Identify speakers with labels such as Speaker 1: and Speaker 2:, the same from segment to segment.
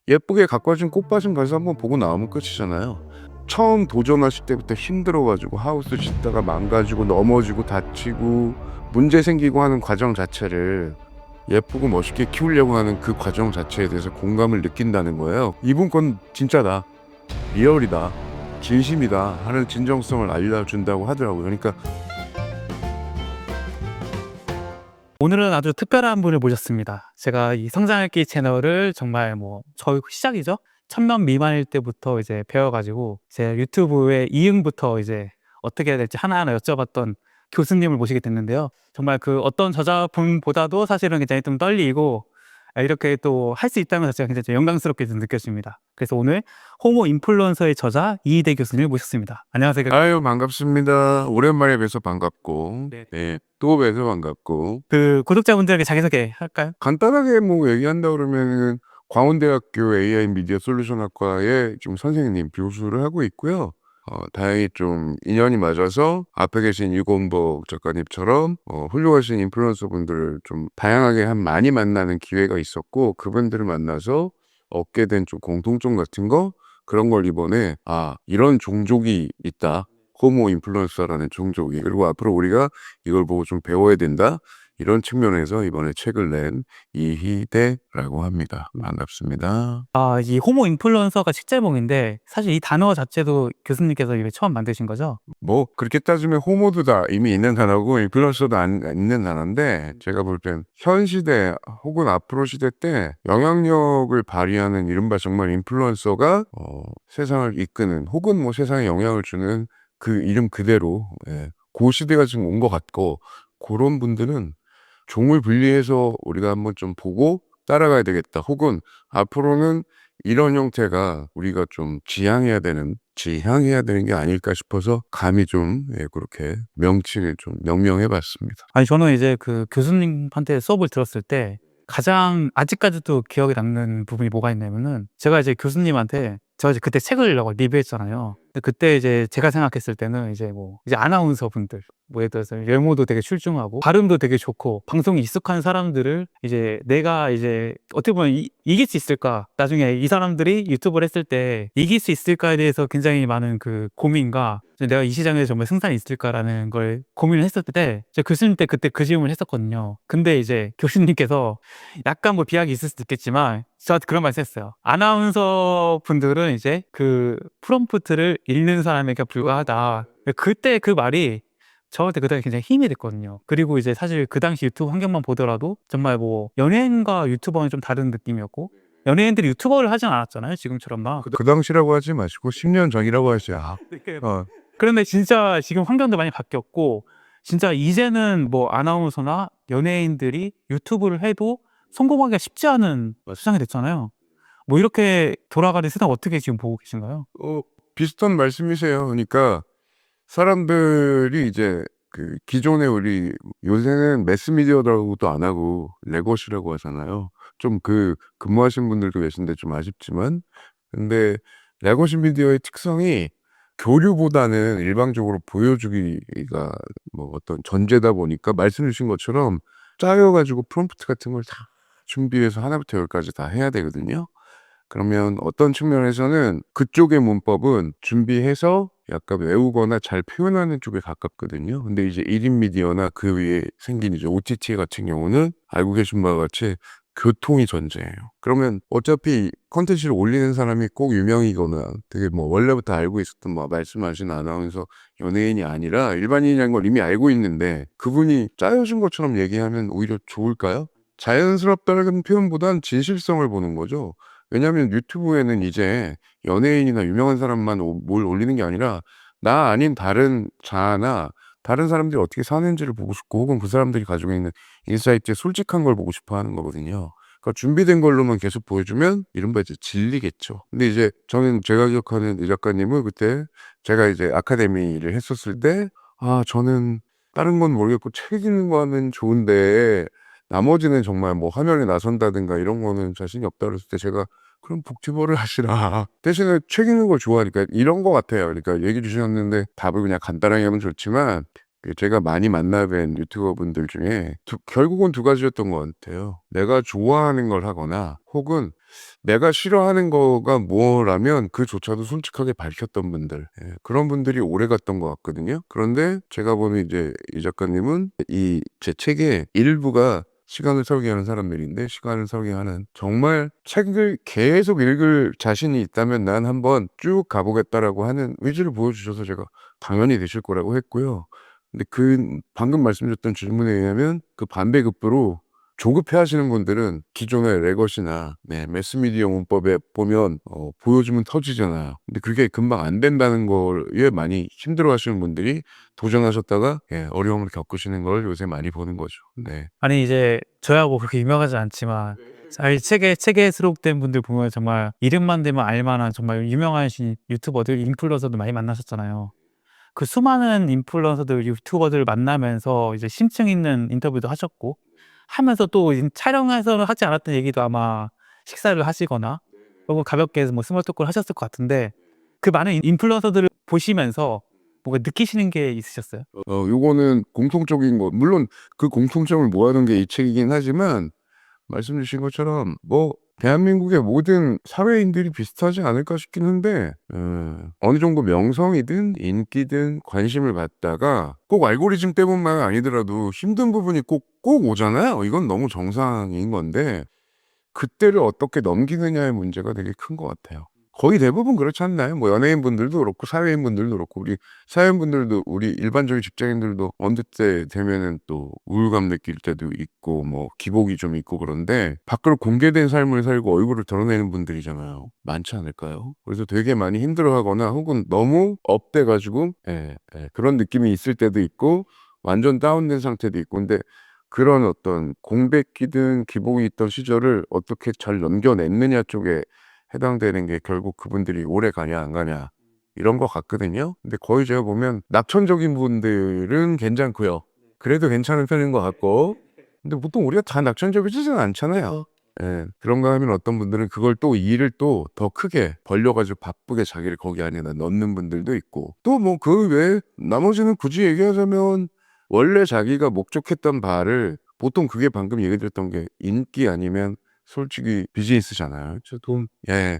Speaker 1: 예쁘게 가꿔진 꽃밭은 가서 한번 보고 나오면 끝이잖아요. 처음 도전하실 때부터 힘들어가지고 하우스 짓다가 망가지고 넘어지고 다치고 문제 생기고 하는 과정 자체를 예쁘고 멋있게 키우려고 하는 그 과정 자체에 대해서 공감을 느낀다는 거예요. 이분 건 진짜다, 리얼이다, 진심이다 하는 진정성을 알려준다고 하더라고요. 그러니까
Speaker 2: 오늘은 아주 특별한 분을 모셨습니다. 제가 이 성장할기 채널을 정말 저희 시작이죠. 1000명 미만일 때부터 이제 배워가지고 제 유튜브의 이응부터 이제 어떻게 해야 될지 하나하나 여쭤봤던 교수님을 모시게 됐는데요. 정말 그 어떤 저자분보다도 사실은 굉장히 좀 떨리고 이렇게 또 할 수 있다는 것 자체가 굉장히 좀 영광스럽게 좀 느껴집니다. 그래서 오늘 호모 인플루언서의 저자 이희대 교수님을 모셨습니다. 안녕하세요.
Speaker 1: 아유 반갑습니다. 오랜만에 뵈서 반갑고
Speaker 2: 네.
Speaker 1: 또 뵈서 반갑고
Speaker 2: 그 구독자분들에게 자기소개 할까요?
Speaker 1: 간단하게 뭐 얘기한다 그러면은 광운대학교 AI 미디어 솔루션 학과에 지금 선생님 교수를 하고 있고요. 다행히 좀 인연이 맞아서 앞에 계신 유건복 작가님처럼 훌륭하신 인플루언서 분들을 좀 다양하게 많이 만나는 기회가 있었고, 그분들을 만나서 얻게 된 좀 공통점 같은 거, 그런 걸 이번에 이런 종족이 있다, 호모 인플루언서라는 종족이, 그리고 앞으로 우리가 이걸 보고 좀 배워야 된다, 이런 측면에서 이번에 책을 낸 이희대라고 합니다. 반갑습니다.
Speaker 2: 이 호모 인플루언서가 책 제목인데 사실 이 단어 자체도 교수님께서 이게 처음 만드신 거죠?
Speaker 1: 뭐 그렇게 따지면 호모도 다 이미 있는 단어고 인플루언서도 있는 단어인데, 제가 볼 땐 현 시대 혹은 앞으로 시대 때 영향력을 발휘하는 이른바 정말 인플루언서가 세상을 이끄는 혹은 뭐 세상에 영향을 주는 그 이름 그대로, 그 시대가 지금 온 것 같고, 그런 분들은 종을 분리해서 우리가 한번 좀 보고 따라가야 되겠다, 혹은 앞으로는 이런 형태가 우리가 좀 지향해야 되는 게 아닐까 싶어서 감히 좀 그렇게 명칭을 좀 명명해 봤습니다.
Speaker 2: 아니 저는 이제 그 교수님한테 수업을 들었을 때 가장 아직까지도 기억에 남는 부분이 뭐가 있냐면은, 제가 이제 교수님한테 제가 이제 그때 책을 리뷰했잖아요. 근데 그때 이제 제가 생각했을 때는 이제 아나운서 분들, 예를 들어서 외모도 되게 출중하고 발음도 되게 좋고 방송이 익숙한 사람들을 이제 내가 이제 어떻게 보면 이길 수 있을까, 나중에 이 사람들이 유튜브를 했을 때 이길 수 있을까에 대해서 굉장히 많은 그 고민과 내가 이 시장에서 정말 승산이 있을까라는 걸 고민을 했을 때 제가 교수님 때 그때 그 질문을 했었거든요. 근데 이제 교수님께서 약간 비약이 있을 수도 있겠지만 저한테 그런 말씀했어요. 아나운서 분들은 이제 그 프롬프트를 읽는 사람에게 불과하다. 그때 그 말이 저한테 그때 굉장히 힘이 됐거든요. 그리고 이제 사실 그 당시 유튜브 환경만 보더라도 정말 연예인과 유튜버는 좀 다른 느낌이었고, 연예인들이 유튜버를 하진 않았잖아요, 지금처럼 막.
Speaker 1: 그 당시라고 하지 마시고 10년 전이라고 하세요.
Speaker 2: 그런데 진짜 지금 환경도 많이 바뀌었고, 진짜 이제는 아나운서나 연예인들이 유튜브를 해도 성공하기가 쉽지 않은 세상이 됐잖아요. 이렇게 돌아가는 세상 어떻게 지금 보고 계신가요?
Speaker 1: 비슷한 말씀이세요. 그러니까 사람들이 이제 그 기존에 우리 요새는 매스미디어라고도 안 하고 레거시라고 하잖아요. 좀 근무하신 분들도 계신데 좀 아쉽지만, 근데 레거시 미디어의 특성이 교류보다는 일방적으로 보여주기가 뭐 어떤 전제다 보니까, 말씀 주신 것처럼 짜여 가지고 프롬프트 같은 걸 다 준비해서 하나부터 열까지 다 해야 되거든요. 그러면 어떤 측면에서는 그쪽의 문법은 준비해서 약간 외우거나 잘 표현하는 쪽에 가깝거든요. 근데 이제 1인 미디어나 그 위에 생긴 이제 OTT 같은 경우는 알고 계신 바와 같이 교통이 전제예요. 그러면 어차피 컨텐츠를 올리는 사람이 꼭 유명이거나 되게 원래부터 알고 있었던 말씀하신 아나운서, 연예인이 아니라 일반인이라는 걸 이미 알고 있는데, 그분이 짜여진 것처럼 얘기하면 오히려 좋을까요? 자연스럽다는 표현보단 진실성을 보는 거죠. 왜냐하면 유튜브에는 이제 연예인이나 유명한 사람만 뭘 올리는 게 아니라 나 아닌 다른 자아나 다른 사람들이 어떻게 사는지를 보고 싶고, 혹은 그 사람들이 가지고 있는 인사이트에 솔직한 걸 보고 싶어 하는 거거든요. 그러니까 준비된 걸로만 계속 보여주면 이른바 이제 질리겠죠. 근데 이제 제가 기억하는 이 작가님은 그때 제가 이제 아카데미를 했었을 때, 저는 다른 건 모르겠고 책 읽는 거는 좋은데 나머지는 정말 화면에 나선다든가 이런 거는 자신이 없다 그랬을 때, 제가 그럼 복지벌을 하시라. 대신에 책 읽는 걸 좋아하니까 이런 거 같아요. 그러니까 얘기 주셨는데 답을 그냥 간단하게 하면 좋지만, 제가 많이 만나뵌 유튜버분들 중에 결국은 두 가지였던 것 같아요. 내가 좋아하는 걸 하거나 혹은 내가 싫어하는 거가 뭐라면 그조차도 솔직하게 밝혔던 분들. 예, 그런 분들이 오래 갔던 것 같거든요. 그런데 제가 보는 이제 이 작가님은 이 제 책의 일부가 시간을 설계하는 사람들인데 시간을 설계하는 정말 책을 계속 읽을 자신이 있다면 난 한번 쭉 가보겠다라고 하는 의지를 보여주셔서 제가 당연히 되실 거라고 했고요. 근데 그 방금 말씀드렸던 질문에 의하면 그 반배급부로 조급해 하시는 분들은 기존의 레거시나 매스미디어 문법에 보면 보여주면 터지잖아요. 근데 그게 금방 안 된다는 거에 많이 힘들어 하시는 분들이 도전하셨다가 어려움을 겪으시는 걸 요새 많이 보는 거죠. 네.
Speaker 2: 아니 이제 저야뭐 그렇게 유명하지 않지만 이 책에 수록된 분들 보면 정말 이름만 대면 알만한 정말 유명하신 유튜버들, 인플루언서들 많이 만나셨잖아요. 그 수많은 인플루언서들, 유튜버들을 만나면서 이제 심층 있는 인터뷰도 하셨고 하면서 또 촬영에서는 하지 않았던 얘기도 아마 식사를 하시거나 혹은 가볍게 뭐 스몰 토크를 하셨을 것 같은데 그 많은 인플루언서들을 보시면서 뭔가 느끼시는 게 있으셨어요?
Speaker 1: 요거는 공통적인 거 물론 그 공통점을 모아놓은 게 이 책이긴 하지만 말씀 주신 것처럼 뭐 대한민국의 모든 사회인들이 비슷하지 않을까 싶긴 한데 어느 정도 명성이든 인기든 관심을 받다가 꼭 알고리즘 때문만 아니더라도 힘든 부분이 꼭 오잖아요. 이건 너무 정상인 건데 그때를 어떻게 넘기느냐의 문제가 되게 큰 것 같아요. 거의 대부분 그렇지 않나요? 뭐 연예인분들도 그렇고 사회인분들도 그렇고 우리 사회인분들도 우리 일반적인 직장인들도 어느 때 되면은 또 우울감 느낄 때도 있고 뭐 기복이 좀 있고 그런데 밖으로 공개된 삶을 살고 얼굴을 드러내는 분들이잖아요. 많지 않을까요? 그래서 되게 많이 힘들어하거나 혹은 너무 업돼 가지고 그런 느낌이 있을 때도 있고 완전 다운된 상태도 있고 근데 그런 어떤 공백기든 기복이 있던 시절을 어떻게 잘 넘겨냈느냐 쪽에 해당되는 게 결국 그분들이 오래 가냐 안 가냐 이런 것 같거든요. 근데 거의 제가 보면 낙천적인 분들은 괜찮고요. 그래도 괜찮은 편인 것 같고 근데 보통 우리가 다 낙천적이지는 않잖아요. 그런가 하면 어떤 분들은 그걸 또 일을 또 더 크게 벌려가지고 바쁘게 자기를 거기 안에다 넣는 분들도 있고 또 뭐 그 외에 나머지는 굳이 얘기하자면 원래 자기가 목적했던 바를 보통 그게 방금 얘기 드렸던 게 인기 아니면 솔직히 비즈니스잖아요. 돈.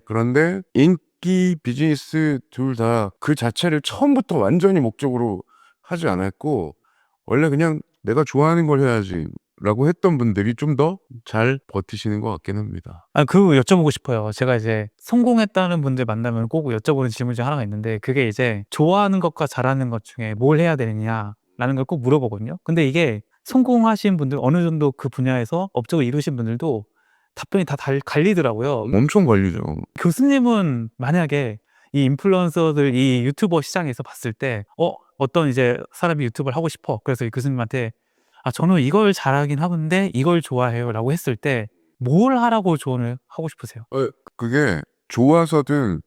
Speaker 1: 그런데 인기, 비즈니스 둘 다 그 자체를 처음부터 완전히 목적으로 하지 않았고 원래 그냥 '내가 좋아하는 걸 해야지.'라고 했던 분들이 좀 더 잘 버티시는 것 같긴 합니다.
Speaker 2: 그거 여쭤보고 싶어요. 제가 이제 성공했다는 분들 만나면 꼭 여쭤보는 질문 중 하나가 있는데 그게 이제 좋아하는 것과 잘하는 것 중에 뭘 해야 되느냐라는 걸 꼭 물어보거든요. 근데 이게 성공하신 분들 어느 정도 그 분야에서 업적을 이루신 분들도 답변이 다 갈리더라고요.
Speaker 1: 엄청 관리죠.
Speaker 2: 교수님은 만약에 이 인플루언서들 이 유튜버 시장에서 봤을 때 어떤 이제 사람이 유튜브를 하고 싶어. 그래서 이 교수님한테 저는 이걸 잘하긴 하는데 이걸 좋아해요라고 했을 때 뭘 하라고 조언을 하고 싶으세요?
Speaker 1: 그게 좋아서든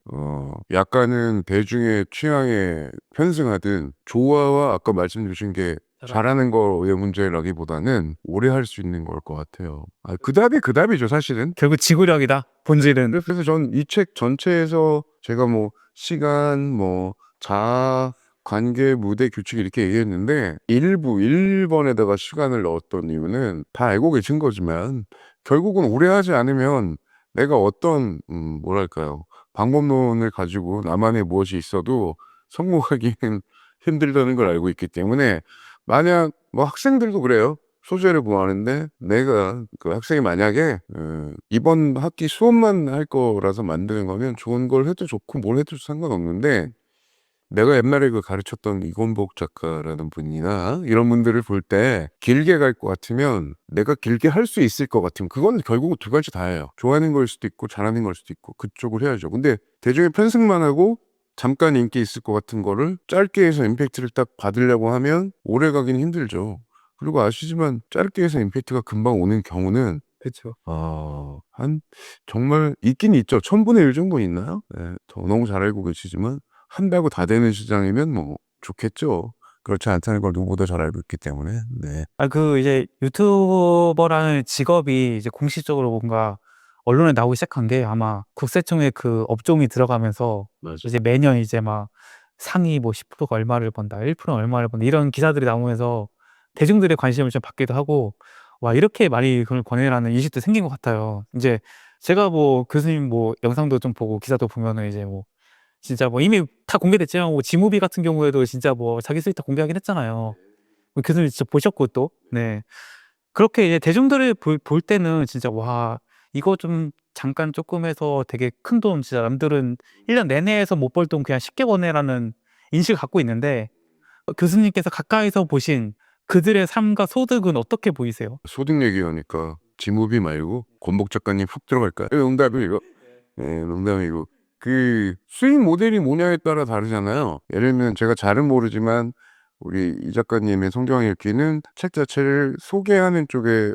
Speaker 1: 약간은 대중의 취향에 편승하든 좋아와 아까 말씀 주신 게 잘하는 거의 문제라기보다는 오래 할 수 있는 걸 것 같아요. 그 답이죠 사실은.
Speaker 2: 결국 지구력이다. 본질은.
Speaker 1: 그래서 전 이 책 전체에서 제가 뭐 시간 뭐 자아 관계 무대 규칙 이렇게 얘기했는데 일부 1번에다가 시간을 넣었던 이유는 다 알고 계신 거지만 결국은 오래 하지 않으면 내가 어떤 뭐랄까요 방법론을 가지고 나만의 무엇이 있어도 성공하기는 힘들다는 걸 알고 있기 때문에 만약 뭐 학생들도 그래요. 소재를 구하는데 내가 그 학생이 만약에 이번 학기 수업만 할 거라서 만드는 거면 좋은 걸 해도 좋고 뭘 해도 상관없는데 내가 옛날에 그 가르쳤던 이건복 작가라는 분이나 이런 분들을 볼 때 길게 갈 것 같으면 내가 길게 할 수 있을 것 같으면 그건 결국은 두 가지 다예요. 좋아하는 걸 수도 있고 잘하는 걸 수도 있고 그쪽을 해야죠. 근데 대중의 편승만 하고 잠깐 인기 있을 것 같은 거를 짧게 해서 임팩트를 딱 받으려고 하면 오래 가긴 힘들죠. 그리고 아시지만 짧게 해서 임팩트가 금방 오는 경우는
Speaker 2: 그쵸.
Speaker 1: 한 정말 있긴 있죠. 1000분의 1 정도 있나요? 더 너무 잘 알고 계시지만 한다고 다 되는 시장이면 뭐 좋겠죠. 그렇지 않다는 걸 누구보다 잘 알고 있기 때문에. 네.
Speaker 2: 그 이제 유튜버라는 직업이 이제 공식적으로 뭔가 언론에 나오기 시작한 게 아마 국세청의 그 업종이 들어가면서
Speaker 1: 맞아요.
Speaker 2: 이제 매년 이제 막 상위 뭐 10%가 얼마를 번다, 1%는 얼마를 번다 이런 기사들이 나오면서 대중들의 관심을 좀 받기도 하고 와 이렇게 많이 그걸 권해라는 인식도 생긴 것 같아요. 이제 제가 뭐 교수님 뭐 영상도 좀 보고 기사도 보면은 이제 뭐 진짜 뭐 이미 다 공개됐지만 뭐 지무비 같은 경우에도 진짜 뭐 자기 수익 다 공개하긴 했잖아요. 뭐 교수님 진짜 보셨고 또. 네. 그렇게 이제 대중들이 볼 때는 진짜 '와 이거 좀 잠깐 쪼끔 해서 되게 큰 돈 진짜 남들은 1년 내내 해서 못 벌 돈 그냥 쉽게 버네.'라는 인식을 갖고 있는데 교수님께서 가까이서 보신 그들의 삶과 소득은 어떻게 보이세요?
Speaker 1: 소득 얘기하니까 지무비 말고 권복 작가님 훅 들어갈까요? 농담이고. 네, 농담이고. 그 수익 모델이 뭐냐에 따라 다르잖아요. 예를 들면 제가 잘은 모르지만 우리 이 작가님의 성경 읽기는 책 자체를 소개하는 쪽에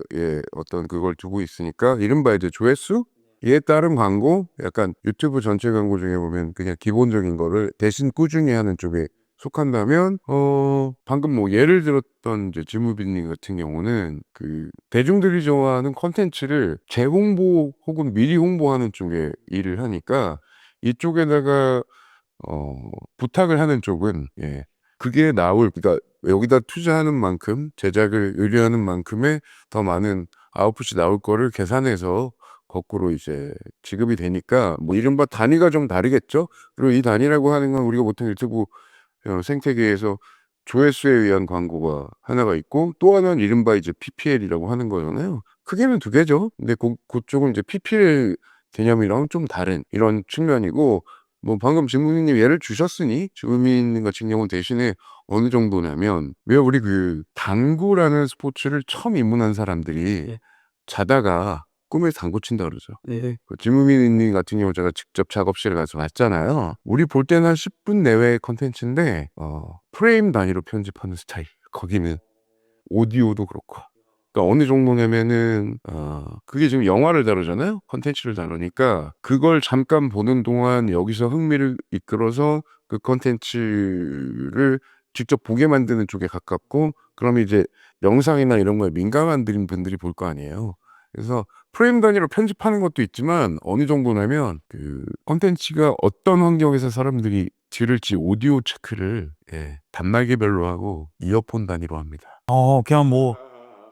Speaker 1: 어떤 그걸 두고 있으니까 이른바 이제 조회수 에 따른 광고, 약간 유튜브 전체 광고 중에 보면 그냥 기본적인 거를 대신 꾸준히 하는 쪽에 속한다면 방금 뭐 예를 들었던 이제 지무빈님 같은 경우는 그 대중들이 좋아하는 컨텐츠를 재홍보 혹은 미리 홍보하는 쪽에 일을 하니까 이쪽에다가 부탁을 하는 쪽은 그게 나올, 그러니까 여기다 투자하는 만큼 제작을 의뢰하는 만큼의 더 많은 아웃풋이 나올 거를 계산해서 거꾸로 이제 지급이 되니까 뭐 이른바 단위가 좀 다르겠죠. 그리고 이 단위라고 하는 건 우리가 보통 유튜브 생태계에서 조회수에 의한 광고가 하나가 있고 또 하나는 이른바 이제 PPL이라고 하는 거잖아요. 크게는 두 개죠. 근데 그쪽은 이제 PPL 개념이랑 좀 다른 이런 측면이고, 뭐 방금 진무님 예를 주셨으니 지무민 같은 경우 대신에 어느 정도냐면, 왜 우리 그 당구라는 스포츠를 처음 입문한 사람들이
Speaker 2: 예.
Speaker 1: 자다가 꿈에 당구 친다 그러죠.
Speaker 2: 네.
Speaker 1: 그 지무민 같은 경우 제가 직접 작업실에 가서 봤잖아요. 우리 볼 때는 한 10분 내외의 컨텐츠인데 프레임 단위로 편집하는 스타일. 거기는 오디오도 그렇고. 그러니까 어느 정도냐면은 그게 지금 영화를 다루잖아요. 컨텐츠를 다루니까 그걸 잠깐 보는 동안 여기서 흥미를 이끌어서 그 컨텐츠를 직접 보게 만드는 쪽에 가깝고, 그럼 이제 영상이나 이런 거에 민감한 분들이 볼 거 아니에요. 그래서 프레임 단위로 편집하는 것도 있지만 어느 정도냐면 그 컨텐츠가 어떤 환경에서 사람들이 들을지 오디오 체크를 단말기별로 하고 이어폰 단위로 합니다.
Speaker 2: 그냥 뭐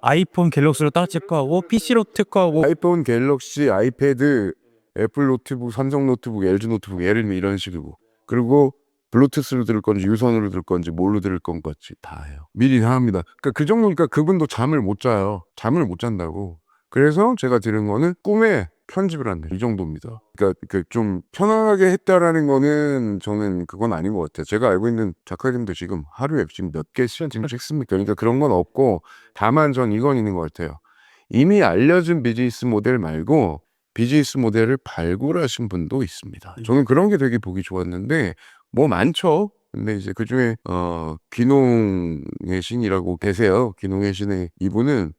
Speaker 2: 아이폰 갤럭시로 따로 체크하고 PC로 체크하고
Speaker 1: 아이폰, 갤럭시, 아이패드, 애플 노트북, 삼성 노트북, LG 노트북, 예를 들면 이런 식이고, 그리고 블루투스로 들을 건지 유선으로 들을 건지 뭘로 들을 건지 다 해요. 미리 다 합니다. 그러니까 그 정도니까 그분도 잠을 못 자요. 잠을 못 잔다고. 그래서 제가 들은 거는 꿈에 편집을 한다. 이 정도입니다. 그러니까 좀 편안하게 했다라는 거는 저는 그건 아닌 것 같아요. 제가 알고 있는 작가님도 지금 하루에 지금 몇 개 시간 지금 찍습니까? 그러니까 그런 건 없고, 다만 전 이건 있는 것 같아요. 이미 알려진 비즈니스 모델 말고 비즈니스 모델을 발굴하신 분도 있습니다. 저는 그런 게 되게 보기 좋았는데, 뭐 많죠. 근데 이제 그중에 귀농의 신이라고 계세요. 귀농의 신의 이분은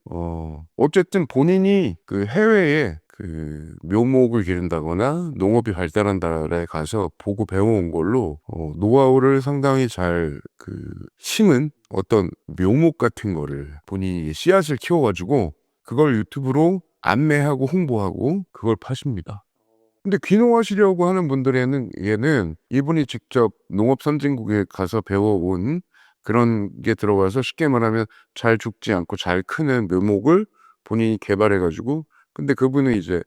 Speaker 1: 어쨌든 본인이 그 해외에 그 묘목을 기른다거나 농업이 발달한 나라에 가서 보고 배워온 걸로 노하우를 상당히 잘 심은 어떤 묘목 같은 거를 본인이 씨앗을 키워가지고 그걸 유튜브로 안내하고 홍보하고 그걸 파십니다. 근데 귀농하시려고 하는 분들에는 얘는 이분이 직접 농업 선진국에 가서 배워온 그런 게 들어가서 쉽게 말하면 잘 죽지 않고 잘 크는 묘목을 본인이 개발해가지고, 근데 그분은 이제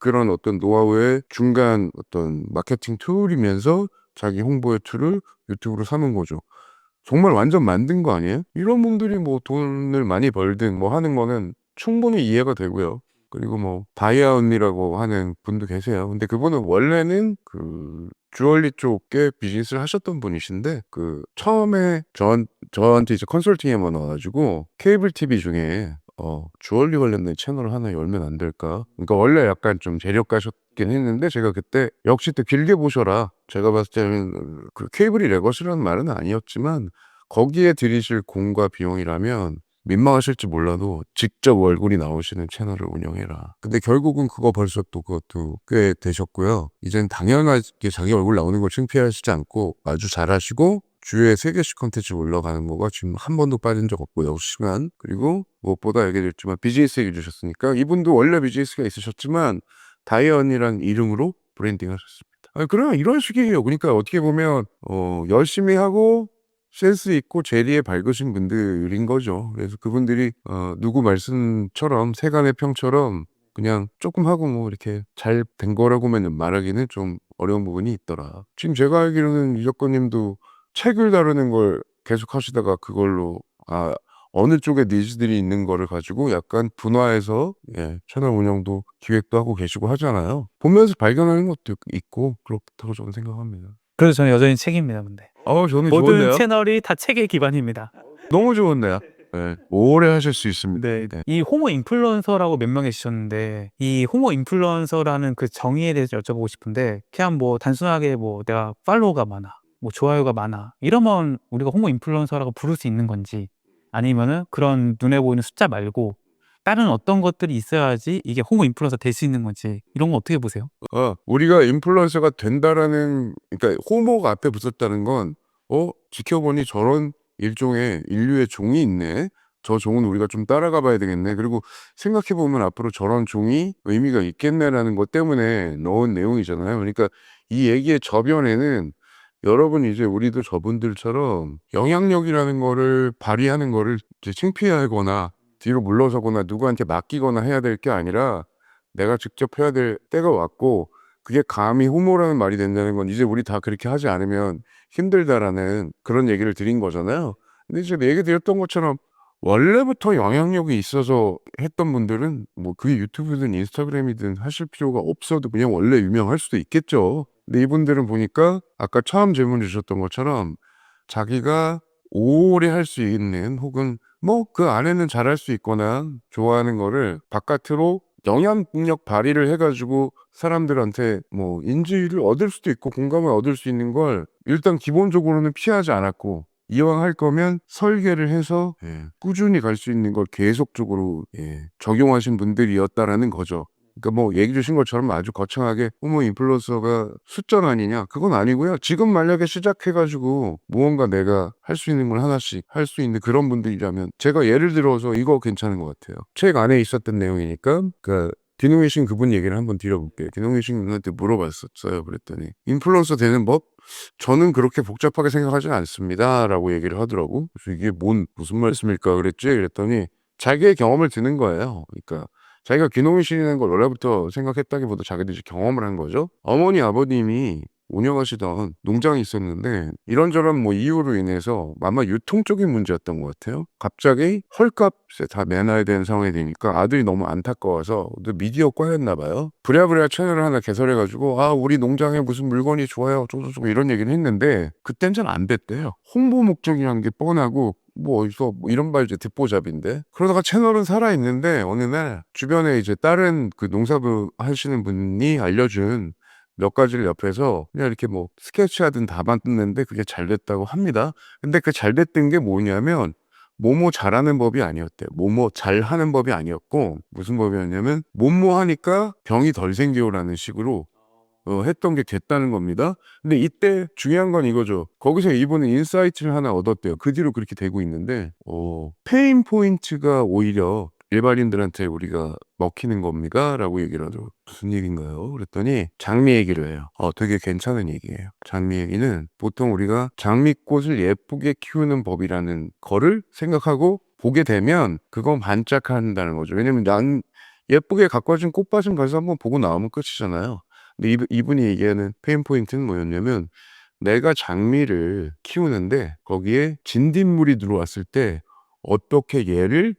Speaker 1: 그런 어떤 노하우의 중간 어떤 마케팅 툴이면서 자기 홍보의 툴을 유튜브로 삼은 거죠. 정말 완전 만든 거 아니에요? 이런 분들이 뭐 돈을 많이 벌든 뭐 하는 거는 충분히 이해가 되고요. 그리고 뭐 다이아 언니라고 하는 분도 계세요. 근데 그분은 원래는 그 주얼리 쪽에 비즈니스를 하셨던 분이신데, 그 처음에 저한테 이제 컨설팅에 한번 와가지고 케이블 TV 중에 주얼리 관련된 채널을 하나 열면 안 될까? 그러니까 원래 약간 좀 재력가셨긴 했는데, 제가 그때 역시 또 길게 보셔라. 제가 봤을 때는 그 케이블이 레거시라는 말은 아니었지만 거기에 들이실 공과 비용이라면 민망하실지 몰라도 직접 얼굴이 나오시는 채널을 운영해라. 근데 결국은 그거 벌써 또 그것도 꽤 되셨고요. 이젠 당연하게 자기 얼굴 나오는 걸 창피하시지 않고 아주 잘하시고, 주에 3개씩 컨텐츠 올라가는 거가 지금 한 번도 빠진 적 없고 역시간, 그리고 무엇보다 얘기했지만 비즈니스 얘기 주셨으니까 이분도 원래 비즈니스가 있으셨지만 다이언이라는 이름으로 브랜딩 하셨습니다. 아니 그냥 이런 식이에요. 그러니까 어떻게 보면 열심히 하고 센스 있고 재리에 밝으신 분들인 거죠. 그래서 그분들이 누구 말씀처럼 세간의 평처럼 그냥 조금 하고 뭐 이렇게 잘 된 거라고만 말하기는 좀 어려운 부분이 있더라. 지금 제가 알기로는 이적권 님도 책을 다루는 걸 계속 하시다가 그걸로 어느 쪽에 니즈들이 있는 거를 가지고 약간 분화해서 채널 운영도 기획도 하고 계시고 하잖아요. 보면서 발견하는 것도 있고 그렇다고 저는 생각합니다.
Speaker 2: 그래서 저는 여전히 책입니다. 근데
Speaker 1: 저는
Speaker 2: 모든
Speaker 1: 좋은데요.
Speaker 2: 채널이 다 책의 기반입니다.
Speaker 1: 너무 좋은데요. 네, 오래 하실 수 있습니다.
Speaker 2: 네.
Speaker 1: 네.
Speaker 2: 이 호모 인플루언서라고 몇 명이 주셨는데 이 호모 인플루언서라는 그 정의에 대해서 여쭤보고 싶은데 그냥 뭐 단순하게 뭐 내가 팔로워가 많아, 뭐 좋아요가 많아 이러면 우리가 호모 인플루언서라고 부를 수 있는 건지 아니면은 그런 눈에 보이는 숫자 말고 다른 어떤 것들이 있어야지 이게 호모 인플루언서 될 수 있는 건지 이런 거 어떻게 보세요?
Speaker 1: 우리가 인플루언서가 된다라는, 그러니까 호모가 앞에 붙었다는 건, 지켜보니 저런 일종의 인류의 종이 있네. 저 종은 우리가 좀 따라가 봐야 되겠네. 그리고 생각해보면 앞으로 저런 종이 의미가 있겠네라는 것 때문에 넣은 내용이잖아요. 그러니까 이 얘기의 저변에는 여러분 이제 우리도 저분들처럼 영향력이라는 거를 발휘하는 거를 이제 창피하거나 뒤로 물러서거나 누구한테 맡기거나 해야 될 게 아니라 내가 직접 해야 될 때가 왔고, 그게 감히 호모라는 말이 된다는 건 이제 우리 다 그렇게 하지 않으면 힘들다라는 그런 얘기를 드린 거잖아요. 근데 이제 얘기 드렸던 것처럼 원래부터 영향력이 있어서 했던 분들은 뭐 그게 유튜브든 인스타그램이든 하실 필요가 없어도 그냥 원래 유명할 수도 있겠죠. 근데 이분들은 보니까 아까 처음 질문 주셨던 것처럼 자기가 오래 할 수 있는 혹은 뭐 그 안에는 잘할 수 있거나 좋아하는 거를 바깥으로 영향력 발휘를 해가지고 사람들한테 뭐 인지를 얻을 수도 있고 공감을 얻을 수 있는 걸 일단 기본적으로는 피하지 않았고, 이왕 할 거면 설계를 해서 꾸준히 갈 수 있는 걸 계속적으로 적용하신 분들이었다라는 거죠. 그러니까 뭐 얘기 주신 것처럼 아주 거창하게 호모 인플루언서가 숫자가 아니냐, 그건 아니고요. 지금 만약에 시작해가지고 무언가 내가 할 수 있는 걸 하나씩 할 수 있는 그런 분들이라면, 제가 예를 들어서 이거 괜찮은 것 같아요. 책 안에 있었던 내용이니까 디노미싱 그분 얘기를 한번 드려볼게요. 디노미싱 누나한테 물어봤었어요. 그랬더니 인플루언서 되는 법? 저는 그렇게 복잡하게 생각하지 않습니다 라고 얘기를 하더라고. 그래서 이게 무슨 말씀일까 그랬지? 그랬더니 자기의 경험을 드는 거예요. 그러니까 자기가 귀농이신이라는 걸 원래부터 생각했다기보다 자기들이 경험을 한 거죠. 어머니 아버님이 운영하시던 농장이 있었는데 이런저런 뭐 이유로 인해서 아마 유통적인 문제였던 것 같아요. 갑자기 헐값에 다 내놔야 되는 상황이 되니까 아들이 너무 안타까워서 미디어과였나 봐요. 부랴부랴 채널을 하나 개설해가지고 우리 농장에 무슨 물건이 좋아요 어쩌고저쩌고 이런 얘기를 했는데 그땐 잘 안 됐대요. 홍보 목적이라는 게 뻔하고 뭐 어디서 뭐 이런 말 이제 듣보잡인데, 그러다가 채널은 살아있는데 어느 날 주변에 이제 다른 그 농사부 하시는 분이 알려준 몇 가지를 옆에서 그냥 이렇게 뭐 스케치하든 다 만드는데 그게 잘 됐다고 합니다. 근데 그 잘 됐던 게 뭐냐면 뭐뭐 잘하는 법이 아니었대요. 뭐뭐 잘하는 법이 아니었고, 무슨 법이었냐면 뭐뭐 하니까 병이 덜 생겨라는 식으로 했던 게 됐다는 겁니다. 근데 이때 중요한 건 이거죠. 거기서 이분은 인사이트를 하나 얻었대요. 그 뒤로 그렇게 되고 있는데 페인 포인트가 오히려 일반인들한테 우리가 먹히는 겁니까? 라고 얘기를 하죠. 무슨 얘기인가요? 그랬더니 장미 얘기를 해요. 되게 괜찮은 얘기예요. 장미 얘기는 보통 우리가 장미꽃을 예쁘게 키우는 법이라는 거를 생각하고 보게 되면 그건 반짝한다는 거죠. 왜냐면 난 예쁘게 가꿔진 꽃밭은 가서 한번 보고 나오면 끝이잖아요. 근데 이분이 얘기하는 페인 포인트는 뭐였냐면, 내가 장미를 키우는데 거기에 진딧물이 들어왔을 때 어떻게 얘를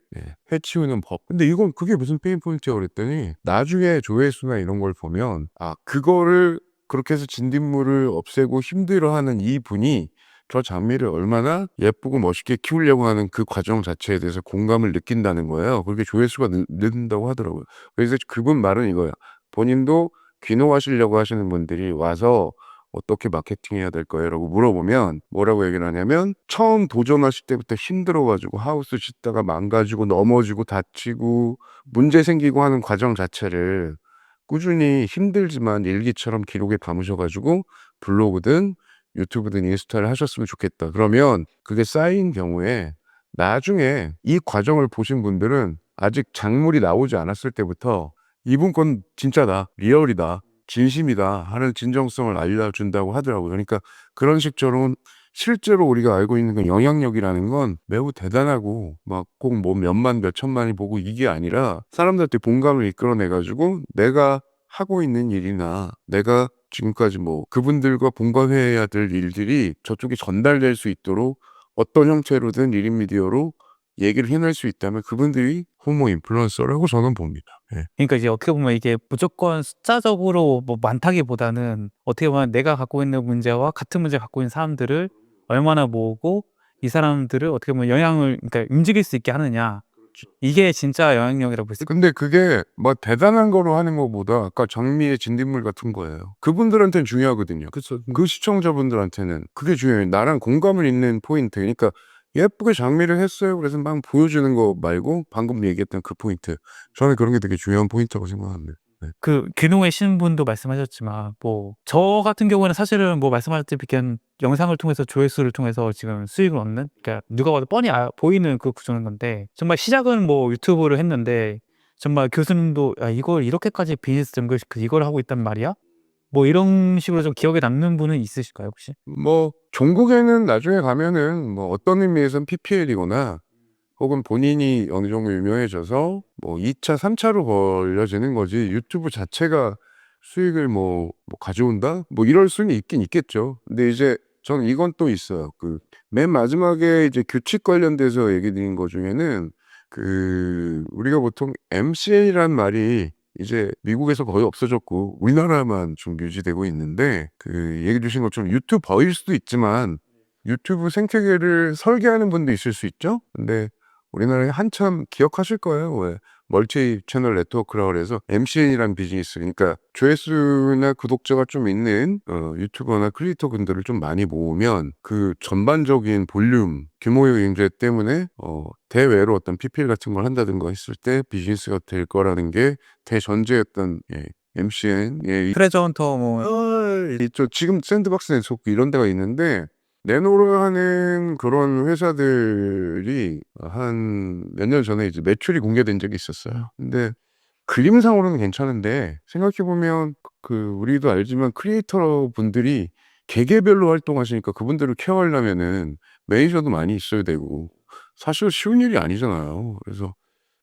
Speaker 1: 해치우는 법. 근데 이건 그게 무슨 페인 포인트야 그랬더니 나중에 조회수나 이런 걸 보면 그거를 그렇게 해서 진딧물을 없애고 힘들어하는 이 분이 저 장미를 얼마나 예쁘고 멋있게 키우려고 하는 그 과정 자체에 대해서 공감을 느낀다는 거예요. 그렇게 조회수가 는다고 하더라고요. 그래서 그분 말은 이거야. 본인도 귀농하시려고 하시는 분들이 와서 어떻게 마케팅해야 될 거예요? 라고 물어보면 뭐라고 얘기를 하냐면, 처음 도전하실 때부터 힘들어가지고 하우스 짓다가 망가지고 넘어지고 다치고 문제 생기고 하는 과정 자체를 꾸준히 힘들지만 일기처럼 기록에 담으셔가지고 블로그든 유튜브든 인스타를 하셨으면 좋겠다. 그러면 그게 쌓인 경우에 나중에 이 과정을 보신 분들은 아직 작물이 나오지 않았을 때부터 이분 건 진짜다, 리얼이다, 진심이다 하는 진정성을 알려준다고 하더라고요. 그러니까 그런 식처럼 실제로 우리가 알고 있는 그 영향력이라는 건 매우 대단하고 막 꼭 뭐 몇만 몇천만이 보고 이게 아니라 사람들한테 공감을 이끌어내 가지고 내가 하고 있는 일이나 내가 지금까지 뭐 그분들과 공감해야 될 일들이 저쪽에 전달될 수 있도록 어떤 형태로든 1인 미디어로 얘기를 해낼 수 있다면 그분들이 호모 인플루언서라고 저는 봅니다. 예.
Speaker 2: 그러니까 이제 어떻게 보면 이게 무조건 숫자적으로 뭐 많다기보다는 어떻게 보면 내가 갖고 있는 문제와 같은 문제 갖고 있는 사람들을 얼마나 모으고 이 사람들을 어떻게 보면 영향을 그러니까 움직일 수 있게 하느냐. 이게 진짜 영향력이라고 볼 수 있
Speaker 1: 근데 그게 뭐 대단한 거로 하는 것보다 아까 장미의 진딧물 같은 거예요. 그분들한테는 중요하거든요.
Speaker 2: 그쵸.
Speaker 1: 그 시청자분들한테는 그게 중요해요. 나랑 공감을 잇는 포인트. 그러니까 예쁘게 장미를 했어요. 그래서 막 보여주는 거 말고 방금 얘기했던 그 포인트. 저는 그런 게 되게 중요한 포인트라고 생각합니다. 네.
Speaker 2: 그 귀농의 신분도 말씀하셨지만 뭐 저 같은 경우에는 사실은 뭐 말씀하셨듯이 그냥 영상을 통해서 조회수를 통해서 지금 수익을 얻는 그러니까 누가 봐도 뻔히 보이는 그 구조인 건데 정말 시작은 뭐 유튜브를 했는데 정말 교수님도 '야 이걸 이렇게까지 비즈니스 이걸 하고 있단 말이야?' 뭐 이런 식으로 좀 기억에 남는 분은 있으실까요 혹시?
Speaker 1: 뭐 종국에는 나중에 가면은 뭐 어떤 의미에선 PPL이거나 혹은 본인이 어느 정도 유명해져서 뭐 2 차, 3 차로 벌려지는 거지 유튜브 자체가 수익을 뭐 가져온다? 뭐 이럴 수는 있긴 있겠죠. 근데 이제 저는 이건 또 있어요. 그 맨 마지막에 이제 규칙 관련돼서 얘기 드린 것 중에는 그 우리가 보통 MCN이란 말이 이제 미국에서 거의 없어졌고 우리나라만 좀 유지되고 있는데 그 얘기 주신 것처럼 유튜버일 수도 있지만 유튜브 생태계를 설계하는 분도 있을 수 있죠. 근데 우리나라에 한참 기억하실 거예요. 왜 멀티 채널 네트워크라고 그래서 MCN이란 비즈니스 그러니까 조회수나 구독자가 좀 있는 유튜버나 크리에이터 분들을 좀 많이 모으면 그 전반적인 볼륨 규모의 경제 때문에 대외로 어떤 PPL 같은 걸 한다든가 했을 때 비즈니스가 될 거라는 게 대전제였던 MCN
Speaker 2: 트레저 헌터 뭐
Speaker 1: 있죠. 지금 샌드박스 네트워크 이런 데가 있는데 내노라 하는 그런 회사들이 한 몇 년 전에 이제 매출이 공개된 적이 있었어요. 근데 그림상으로는 괜찮은데 생각해 보면 그 우리도 알지만 크리에이터 분들이 개개별로 활동하시니까 그분들을 케어하려면은 매니저도 많이 있어야 되고 사실 쉬운 일이 아니잖아요. 그래서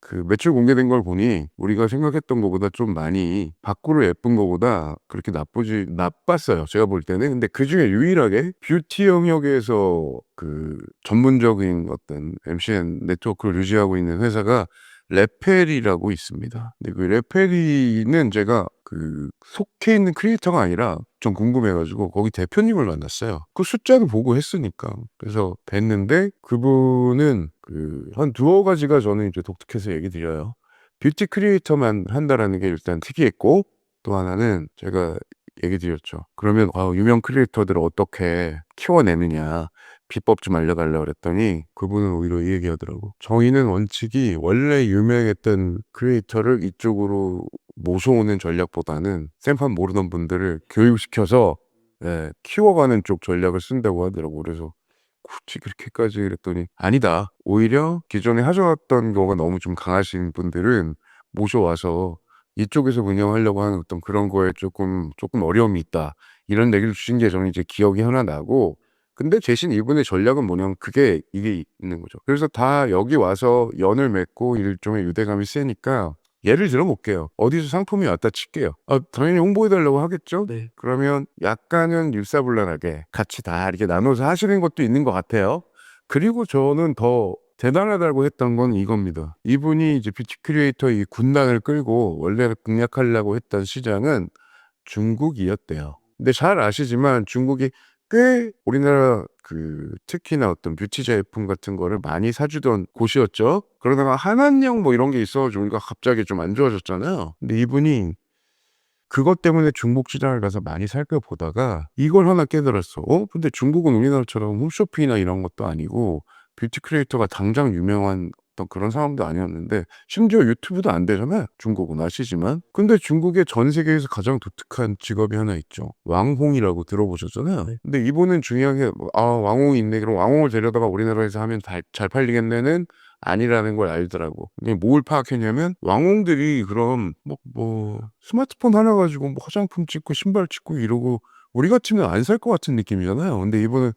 Speaker 1: 그 매출 공개된 걸 보니 우리가 생각했던 것보다 좀 많이 밖으로 예쁜 것보다 그렇게 나빴어요. 제가 볼 때는. 근데 그중에 유일하게 뷰티 영역에서 그 전문적인 어떤 MCN 네트워크를 유지하고 있는 회사가 레페리라고 있습니다. 근데 그 레페리는 제가 그 속해 있는 크리에이터가 아니라 좀 궁금해가지고 거기 대표님을 만났어요. 그 숫자도 보고 했으니까. 그래서 뵀는데 그분은 그 한 두어 가지가 저는 이제 독특해서 얘기 드려요. 뷰티 크리에이터만 한다라는 게 일단 특이했고 또 하나는 제가 얘기 드렸죠. 그러면 유명 크리에이터들을 어떻게 키워내느냐 비법 좀 알려달라고 그랬더니 그분은 오히려 이 얘기하더라고. 저희는 원칙이 원래 유명했던 크리에이터를 이쪽으로 모셔오는 전략보다는 생판 모르던 분들을 교육시켜서 키워가는 쪽 전략을 쓴다고 하더라고. 그래서 굳이 그렇게까지 그랬더니 아니다. 오히려 기존에 하셔왔던 거가 너무 좀 강하신 분들은 모셔와서 이쪽에서 운영하려고 하는 어떤 그런 거에 조금 어려움이 있다. 이런 얘기를 주신 게 저는 이제 기억이 하나 나고 근데 대신 이분의 전략은 뭐냐면 이게 있는 거죠. 그래서 다 여기 와서 연을 맺고 일종의 유대감이 세니까 예를 들어 볼게요. 어디서 상품이 왔다 칠게요. 당연히 홍보해달라고 하겠죠?
Speaker 2: 네.
Speaker 1: 그러면 약간은 일사불란하게 같이 다 이렇게 나눠서 하시는 것도 있는 것 같아요. 그리고 저는 더 대단하다고 했던 건 이겁니다. 이분이 이제 뷰티 크리에이터 이 군단을 끌고 원래 공략하려고 했던 시장은 중국이었대요. 근데 잘 아시지만 중국이 꽤 우리나라 그 특히나 어떤 뷰티 제품 같은 거를 많이 사주던 곳이었죠. 그러다가 한한령 뭐 이런 게 있어가지고 우리가 갑자기 좀 안 좋아졌잖아요. 근데 이분이 그것 때문에 중국 시장을 가서 많이 살펴보다가 이걸 하나 깨달았어. 근데 중국은 우리나라처럼 홈쇼핑이나 이런 것도 아니고 뷰티 크리에이터가 당장 유명한 어떤 그런 상황도 아니었는데 심지어 유튜브도 안 되잖아요. 중국은 아시지만. 근데 중국에 전 세계에서 가장 독특한 직업이 하나 있죠. 왕홍이라고 들어보셨잖아요.
Speaker 2: 네.
Speaker 1: 근데 이분은 중요한 게 왕홍이 있네. 그럼 왕홍을 데려다가 우리나라에서 하면 잘 팔리겠네는 아니라는 걸 알더라고. 근데 뭘 파악했냐면 왕홍들이 그럼 뭐 스마트폰 하나 가지고 뭐 화장품 찍고 신발 찍고 이러고 우리 같으면 안 살 것 같은 느낌이잖아요. 근데 이분은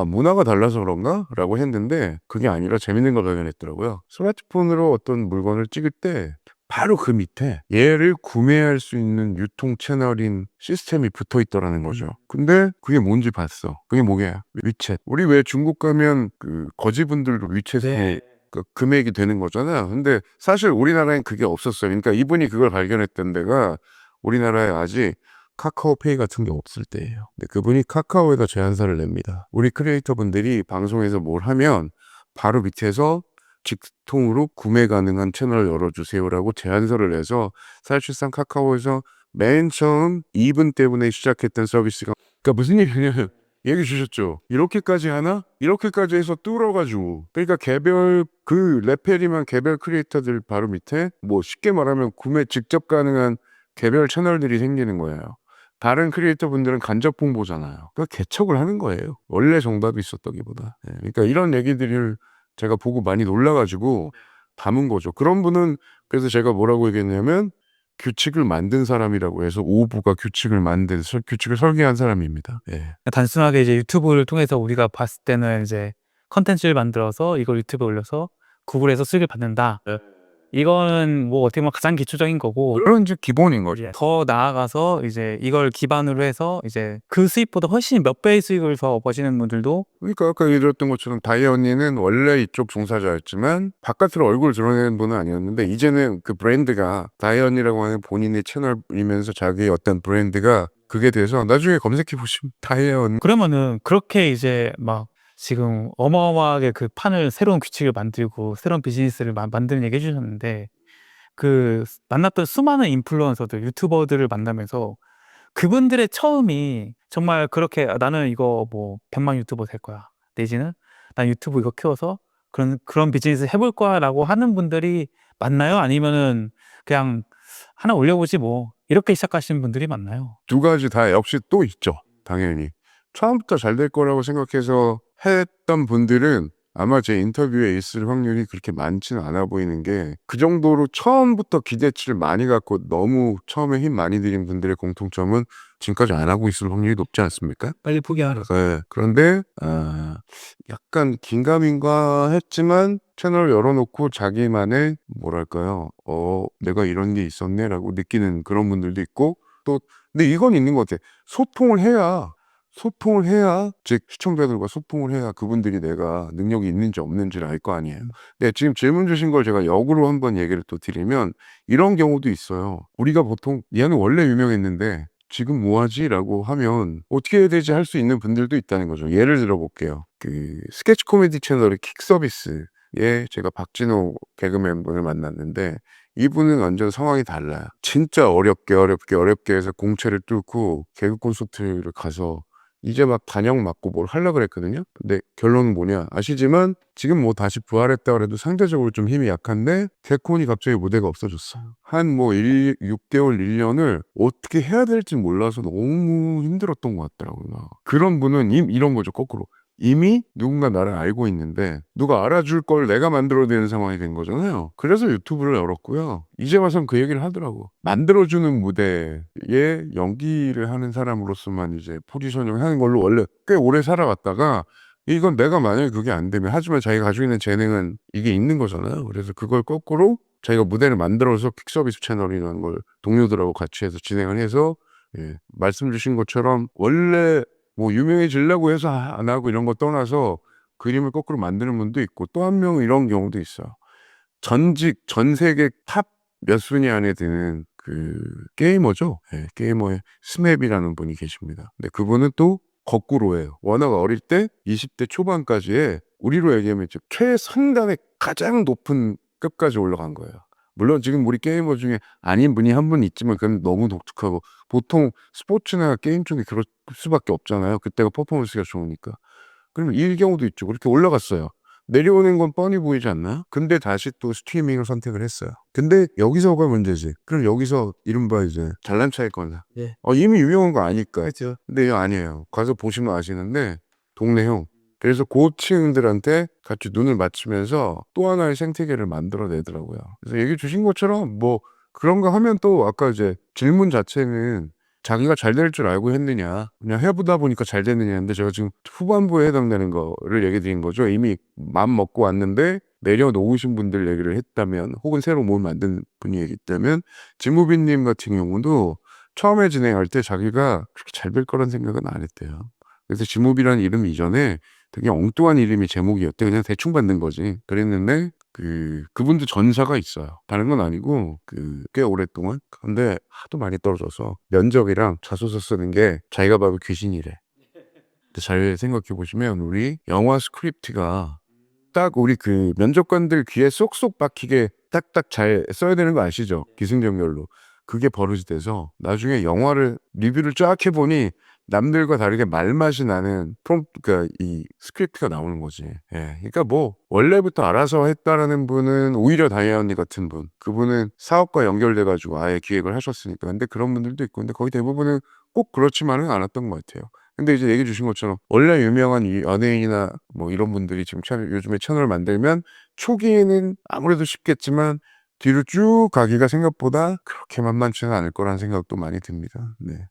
Speaker 1: 문화가 달라서 그런가? 라고 했는데 그게 아니라 재밌는 걸 발견했더라고요. 스마트폰으로 어떤 물건을 찍을 때 바로 그 밑에 얘를 구매할 수 있는 유통 채널인 시스템이 붙어 있더라는 거죠. 근데 그게 뭔지 봤어. 그게 뭐야? 위챗. 우리 왜 중국 가면 그 거지분들도 위챗으로 그 금액이 되는 거잖아요. 근데 사실 우리나라엔 그게 없었어요. 그러니까 이분이 그걸 발견했던 데가 우리나라에 아직 카카오페이 같은 게 없을 때예요. 근데 그분이 카카오에다 제안서를 냅니다. 우리 크리에이터 분들이 방송에서 뭘 하면 바로 밑에서 직통으로 구매 가능한 채널을 열어주세요라고 제안서를 내서 사실상 카카오에서 맨 처음 이분 때문에 시작했던 서비스가 그러니까 무슨 얘기냐면 얘기 주셨죠. 이렇게까지 하나? 이렇게까지 해서 뚫어가지고 그러니까 개별 그 레펠이면 개별 크리에이터들 바로 밑에 뭐 쉽게 말하면 구매 직접 가능한 개별 채널들이 생기는 거예요. 다른 크리에이터 분들은 간접 홍보잖아요. 그러니까 개척을 하는 거예요. 원래 정답이 있었다기보다. 그러니까 이런 얘기들을 제가 보고 많이 놀라가지고 담은 거죠. 그런 분은 그래서 제가 뭐라고 얘기했냐면 규칙을 만든 사람이라고 해서 오부가 규칙을 설계한 사람입니다.
Speaker 2: 단순하게 이제 유튜브를 통해서 우리가 봤을 때는 이제 컨텐츠를 만들어서 이걸 유튜브에 올려서 구글에서 수익을 받는다. 이거는 뭐 어떻게 보면 가장 기초적인 거고
Speaker 1: 그런 이제 기본인 거죠.
Speaker 2: 더 나아가서 이제 이걸 기반으로 해서 이제 그 수익보다 훨씬 몇 배의 수익을 더 버시는 분들도
Speaker 1: 그러니까 아까 얘기했던 것처럼 다이 언니는 원래 이쪽 종사자였지만 바깥으로 얼굴 드러내는 분은 아니었는데 이제는 그 브랜드가 다이 언니라고 하는 본인의 채널이면서 자기의 어떤 브랜드가 그게 돼서 나중에 검색해 보시면 다이 언니
Speaker 2: 그러면은 그렇게 이제 막 지금 어마어마하게 그 판을 새로운 규칙을 만들고 새로운 비즈니스를 만드는 얘기 해주셨는데 그 만났던 수많은 인플루언서들, 유튜버들을 만나면서 그분들의 처음이 정말 그렇게 나는 이거 뭐 100만 유튜버 될 거야. 내지는 난 유튜브 이거 키워서 그런 비즈니스 해볼 거야라고 하는 분들이 많나요? 아니면은 그냥 하나 올려보지 뭐 이렇게 시작하시는 분들이 많나요?
Speaker 1: 두 가지 다 역시 또 있죠. 당연히. 처음부터 잘 될 거라고 생각해서 했던 분들은 아마 제 인터뷰에 있을 확률이 그렇게 많지는 않아 보이는 게 그 정도로 처음부터 기대치를 많이 갖고 너무 처음에 힘 많이 들인 분들의 공통점은 지금까지 안 하고 있을 확률이 높지 않습니까?
Speaker 2: 빨리 포기하라.
Speaker 1: 네. 그런데 약간 긴가민가 했지만 채널 열어놓고 자기만의 뭐랄까요? 내가 이런 게 있었네라고 느끼는 그런 분들도 있고 또 근데 이건 있는 것 같아. 소통을 해야 즉 시청자들과 소통을 해야 그분들이 내가 능력이 있는지 없는지를 알 거 아니에요. 네, 지금 질문 주신 걸 제가 역으로 한번 얘기를 또 드리면 이런 경우도 있어요. 우리가 보통 얘는 원래 유명했는데 지금 뭐하지? 라고 하면 어떻게 해야 되지 할 수 있는 분들도 있다는 거죠. 예를 들어 볼게요. 그 스케치 코미디 채널의 킥서비스에 제가 박진호 개그맨 분을 만났는데 이분은 완전 상황이 달라요. 진짜 어렵게 해서 공채를 뚫고 개그 콘서트를 가서 이제 막 단역 맞고 뭘 하려고 그랬거든요. 근데 결론은 뭐냐 아시지만 지금 뭐 다시 부활했다 그래도 상대적으로 좀 힘이 약한데 개콘이 갑자기 무대가 없어졌어. 한 뭐 6개월 1년을 어떻게 해야 될지 몰라서 너무 힘들었던 것 같더라고요. 그런 분은 이런 거죠. 거꾸로 이미 누군가 나를 알고 있는데 누가 알아줄 걸 내가 만들어야 되는 상황이 된 거잖아요. 그래서 유튜브를 열었고요. 이제 와선 그 얘기를 하더라고. 만들어주는 무대에 연기를 하는 사람으로서만 이제 포지셔닝 하는 걸로 원래 꽤 오래 살아왔다가 이건 내가 만약에 그게 안 되면 하지만 자기가 가지고 있는 재능은 이게 있는 거잖아요. 그래서 그걸 거꾸로 자기가 무대를 만들어서 퀵서비스 채널이라는 걸 동료들하고 같이 해서 진행을 해서 말씀 주신 것처럼 원래 뭐 유명해지려고 해서 안 하고 이런 거 떠나서 그림을 거꾸로 만드는 분도 있고 또 한 명은 이런 경우도 있어요. 전 세계 탑 몇 순위 안에 드는 그 게이머죠. 게이머의 스맵이라는 분이 계십니다. 근데 그분은 또 거꾸로예요. 워낙 어릴 때 20대 초반까지의 우리로 얘기하면 이제 최상단의 가장 높은 급까지 올라간 거예요. 물론 지금 우리 게이머 중에 아닌 분이 한 분 있지만 그건 너무 독특하고 보통 스포츠나 게임 중에 그럴 수밖에 없잖아요. 그때가 퍼포먼스가 좋으니까. 그러면 이 경우도 있죠. 그렇게 올라갔어요. 내려오는 건 뻔히 보이지 않나요? 근데 다시 또 스트리밍을 선택을 했어요. 근데 여기서가 문제지. 그럼 여기서 이른바 이제 잘난 차있거나
Speaker 2: 예.
Speaker 1: 이미 유명한 거 아니까.
Speaker 2: 그렇죠.
Speaker 1: 근데 이거 아니에요. 가서 보시면 아시는데 동네 형. 그래서 고층들한테 같이 눈을 맞추면서 또 하나의 생태계를 만들어내더라고요. 그래서 얘기 주신 것처럼 뭐 그런 거 하면 또 아까 이제 질문 자체는 자기가 잘 될 줄 알고 했느냐 그냥 해보다 보니까 잘 됐느냐인데 제가 지금 후반부에 해당되는 거를 얘기 드린 거죠. 이미 마음 먹고 왔는데 내려놓으신 분들 얘기를 했다면 혹은 새로 뭘 만든 분이 얘기했다면 지무빈님 같은 경우도 처음에 진행할 때 자기가 그렇게 잘 될 거란 생각은 안 했대요. 그래서 지무비라는 이름 이전에 되게 엉뚱한 이름이 제목이었대. 그냥 대충 받는 거지. 그랬는데 그분도 전사가 있어요. 다른 건 아니고 꽤 오랫동안. 근데 하도 많이 떨어져서 면접이랑 자소서 쓰는 게 자기가 봐도 귀신이래. 근데 잘 생각해 보시면 우리 영화 스크립트가 딱 우리 면접관들 귀에 쏙쏙 박히게 딱딱 잘 써야 되는 거 아시죠? 기승전결로. 그게 버릇이 돼서 나중에 영화를 리뷰를 쫙 해보니 남들과 다르게 말맛이 나는 그러니까 이 스크립트가 나오는 거지. 예. 그러니까 뭐 원래부터 알아서 했다라는 분은 오히려 다이아 언니 같은 분. 그분은 사업과 연결돼가지고 아예 기획을 하셨으니까. 근데 그런 분들도 있고, 근데 거의 대부분은 꼭 그렇지만은 않았던 것 같아요. 근데 이제 얘기 주신 것처럼 원래 유명한 이 연예인이나 뭐 이런 분들이 지금 요즘에 채널을 만들면 초기에는 아무래도 쉽겠지만 뒤로 쭉 가기가 생각보다 그렇게 만만치는 않을 거라는 생각도 많이 듭니다. 네.